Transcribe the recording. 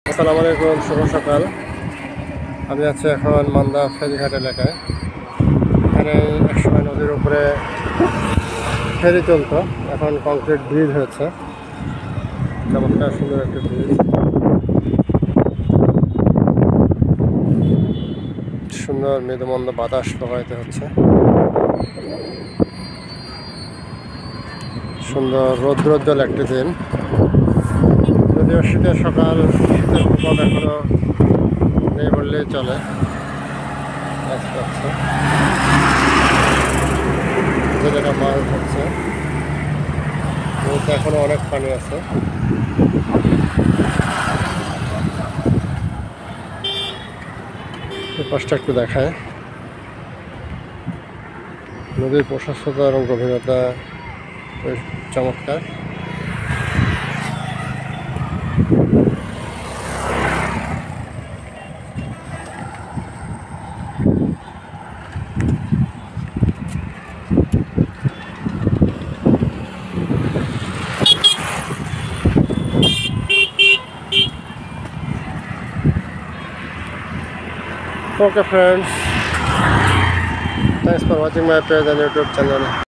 আসসালামু আলাইকুম, শুভ সকাল। আমি আছি এখন মান্দা ফেরিঘাট এলাকায়। এখানে একসময় নদীর উপরে ফেরি চলতো, এখন কংক্রিট ব্রিজ হয়েছে। চমৎকার সুন্দর একটা ব্রিজ, সুন্দর মৃদুমন্দ বাতাস প্রবাহিত হচ্ছে। সুন্দর রৌদ্রোজ্জ্বল একটি দিন, যদিও শীতের সকাল, শীতের প্রকোপ এখনো নেই বললেই চলে। জেলেরা মাছ ধরছে, নদীতে এখনো অনেক পানি আছে। পাশটা একটু দেখায়, নদীর প্রশস্ততা এবং গভীরতা বেশ চমৎকার। Okay friends, thanks for watching my page and YouTube channel.